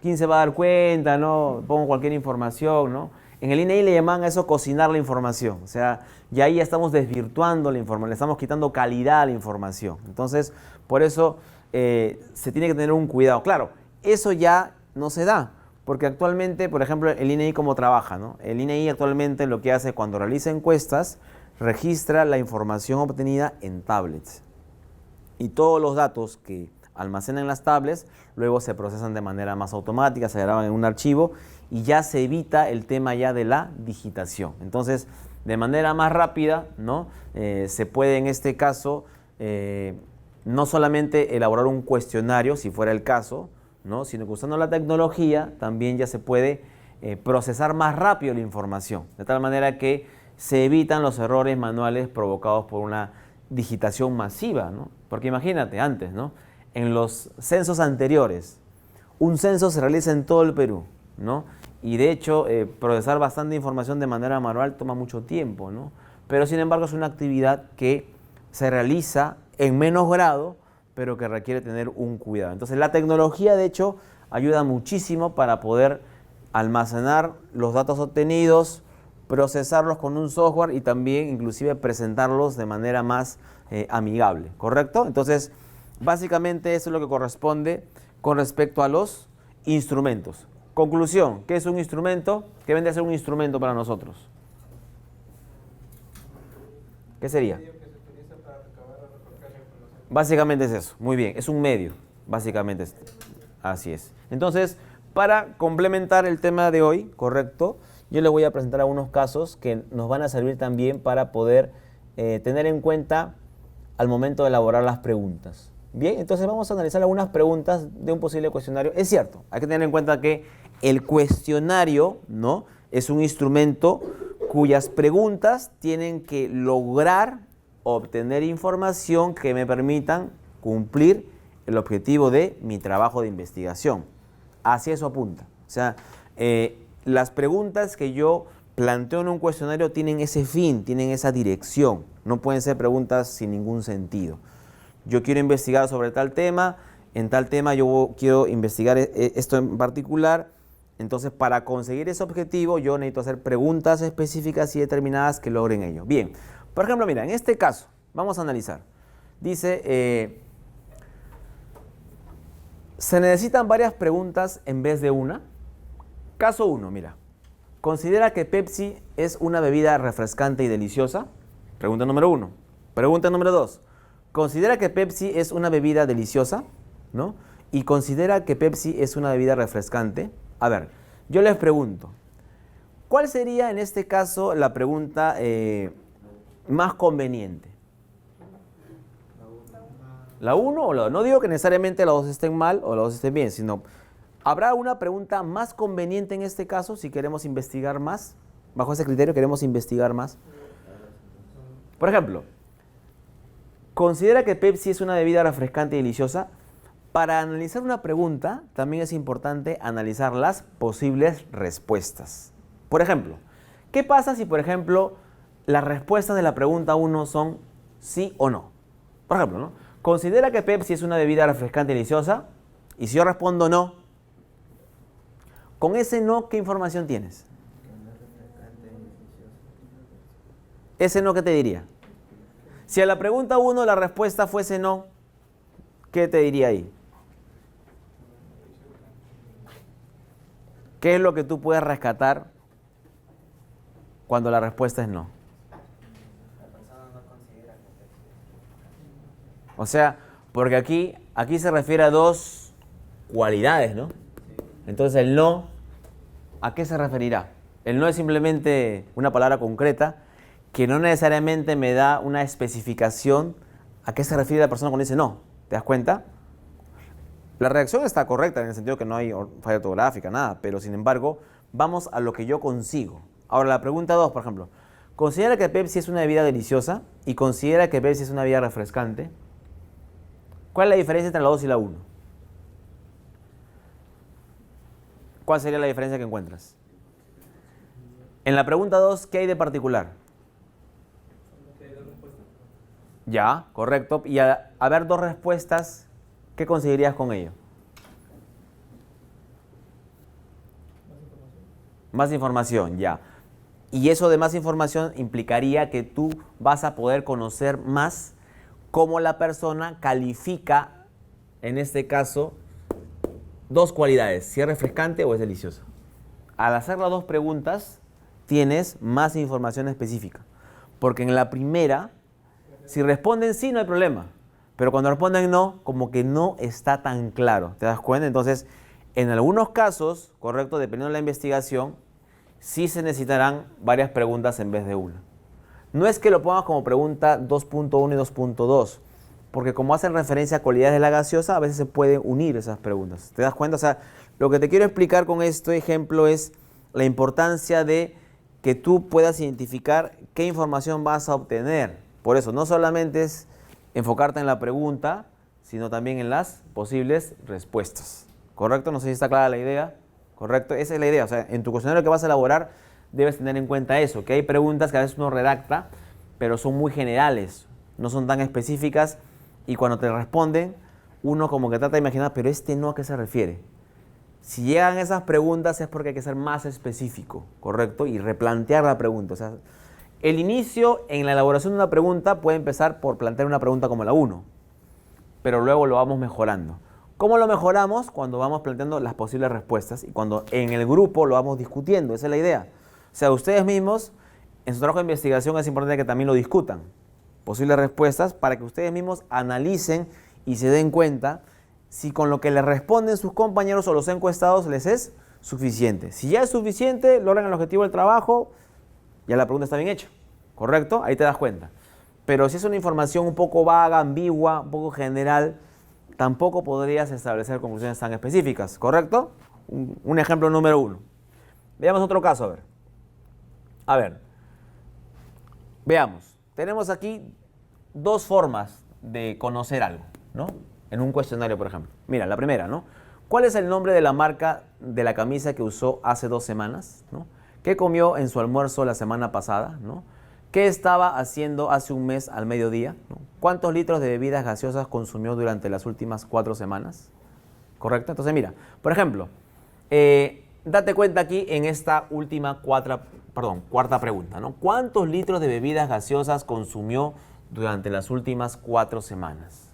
¿Quién se va a dar cuenta, no? Pongo cualquier información, ¿no? En el INEI le llaman a eso cocinar la información. O sea, ya ahí ya estamos desvirtuando la información, le estamos quitando calidad a la información. Entonces, por eso se tiene que tener un cuidado. Claro, eso ya no se da, porque actualmente, por ejemplo, el INEI cómo trabaja, ¿no? El INEI actualmente lo que hace cuando realiza encuestas, registra la información obtenida en tablets. Y todos los datos que almacenan las tablets luego se procesan de manera más automática, se graban en un archivo y ya se evita el tema ya de la digitación. Entonces, de manera más rápida, ¿no? Se puede en este caso no solamente elaborar un cuestionario, si fuera el caso, ¿no? Sino que usando la tecnología también ya se puede procesar más rápido la información, de tal manera que se evitan los errores manuales provocados por una digitación masiva, ¿no? Porque imagínate, antes, ¿no? En los censos anteriores, un censo se realiza en todo el Perú, ¿no? Y de hecho, procesar bastante información de manera manual toma mucho tiempo, ¿no? Pero sin embargo es una actividad que se realiza en menos grado, pero que requiere tener un cuidado. Entonces la tecnología, de hecho, ayuda muchísimo para poder almacenar los datos obtenidos, procesarlos con un software y también inclusive presentarlos de manera más amigable, ¿correcto? Entonces, básicamente eso es lo que corresponde con respecto a los instrumentos. Conclusión, ¿qué es un instrumento? ¿Qué vendría a ser un instrumento para nosotros? ¿Qué sería? Básicamente es eso, muy bien, es un medio, básicamente así es. Entonces, para complementar el tema de hoy, correcto, yo les voy a presentar algunos casos que nos van a servir también para poder tener en cuenta al momento de elaborar las preguntas. Bien, entonces vamos a analizar algunas preguntas de un posible cuestionario. Es cierto, hay que tener en cuenta que el cuestionario, ¿no?, es un instrumento cuyas preguntas tienen que lograr obtener información que me permitan cumplir el objetivo de mi trabajo de investigación. Hacia eso apunta. O sea, las preguntas que yo planteo en un cuestionario tienen ese fin, tienen esa dirección. No pueden ser preguntas sin ningún sentido. Yo quiero investigar sobre tal tema, en tal tema yo quiero investigar esto en particular. Entonces, para conseguir ese objetivo, yo necesito hacer preguntas específicas y determinadas que logren ello. Bien, por ejemplo, mira, en este caso, vamos a analizar. Dice, se necesitan varias preguntas en vez de una. Caso 1, mira. ¿Considera que Pepsi es una bebida refrescante y deliciosa? Pregunta número 1. Pregunta número 2. ¿Considera que Pepsi es una bebida deliciosa? ¿No? ¿Y considera que Pepsi es una bebida refrescante? A ver, yo les pregunto, ¿cuál sería en este caso la pregunta más conveniente? ¿La 1 o la 2? No digo que necesariamente las dos estén mal o las dos estén bien, sino ¿habrá una pregunta más conveniente en este caso si queremos investigar más? Bajo ese criterio queremos investigar más. Por ejemplo, ¿considera que Pepsi es una bebida refrescante y deliciosa? Para analizar una pregunta también es importante analizar las posibles respuestas. Por ejemplo, ¿qué pasa si, por ejemplo, las respuestas de la pregunta 1 son sí o no? Por ejemplo, ¿no? ¿Considera que Pepsi es una bebida refrescante y deliciosa? Y si yo respondo no, con ese no, ¿qué información tienes? Ese no, ¿qué te diría? Si a la pregunta 1 la respuesta fuese no, ¿qué te diría ahí? ¿Qué es lo que tú puedes rescatar cuando la respuesta es no? O sea, porque aquí se refiere a dos cualidades, ¿no? Entonces el no, ¿a qué se referirá? El no es simplemente una palabra concreta que no necesariamente me da una especificación a qué se refiere la persona cuando dice no. ¿Te das cuenta? La reacción está correcta en el sentido que no hay falla ortográfica, nada, pero sin embargo, vamos a lo que yo consigo. Ahora, la pregunta 2, por ejemplo, ¿considera que Pepsi es una bebida deliciosa y considera que Pepsi es una bebida refrescante? ¿Cuál es la diferencia entre la 2 y la 1? ¿Cuál sería la diferencia que encuentras? En la pregunta 2, ¿qué hay de particular? Ya, correcto. Y a ver dos respuestas, ¿qué conseguirías con ello? Más información, ya. Y eso de más información implicaría que tú vas a poder conocer más cómo la persona califica, en este caso, dos cualidades, si es refrescante o es delicioso. Al hacer las dos preguntas, tienes más información específica. Porque en la primera, si responden sí, no hay problema. Pero cuando responden no, como que no está tan claro. ¿Te das cuenta? Entonces, en algunos casos, correcto, dependiendo de la investigación, sí se necesitarán varias preguntas en vez de una. No es que lo pongas como pregunta 2.1 y 2.2, porque como hacen referencia a cualidades de la gaseosa, a veces se pueden unir esas preguntas. ¿Te das cuenta? O sea, lo que te quiero explicar con este ejemplo es la importancia de que tú puedas identificar qué información vas a obtener. Por eso, no solamente es enfocarte en la pregunta, sino también en las posibles respuestas. ¿Correcto? No sé si está clara la idea. ¿Correcto? Esa es la idea. O sea, en tu cuestionario que vas a elaborar, debes tener en cuenta eso, que hay preguntas que a veces uno redacta, pero son muy generales, no son tan específicas, y cuando te responden, uno como que trata de imaginar, pero no, ¿a qué se refiere? Si llegan esas preguntas es porque hay que ser más específico, ¿correcto? Y replantear la pregunta. O sea, el inicio en la elaboración de una pregunta puede empezar por plantear una pregunta como la 1, pero luego lo vamos mejorando. ¿Cómo lo mejoramos? Cuando vamos planteando las posibles respuestas y cuando en el grupo lo vamos discutiendo. Esa es la idea. O sea, ustedes mismos, en su trabajo de investigación es importante que también lo discutan. Posibles respuestas para que ustedes mismos analicen y se den cuenta si con lo que les responden sus compañeros o los encuestados les es suficiente. Si ya es suficiente, logran el objetivo del trabajo, ya la pregunta está bien hecha. ¿Correcto? Ahí te das cuenta. Pero si es una información un poco vaga, ambigua, un poco general, tampoco podrías establecer conclusiones tan específicas, ¿correcto? Un ejemplo número 1. Veamos otro caso, a ver. A ver, veamos. Tenemos aquí dos formas de conocer algo, ¿no? En un cuestionario, por ejemplo. Mira, la primera, ¿no? ¿Cuál es el nombre de la marca de la camisa que usó hace 2 semanas? ¿No? ¿Qué comió en su almuerzo la semana pasada? ¿No? ¿Qué estaba haciendo hace un mes al mediodía? ¿No? ¿Cuántos litros de bebidas gaseosas consumió durante las últimas 4 semanas? ¿Correcto? Entonces, mira, por ejemplo, date cuenta aquí en esta última cuarta pregunta, ¿no? ¿Cuántos litros de bebidas gaseosas consumió durante las últimas 4 semanas?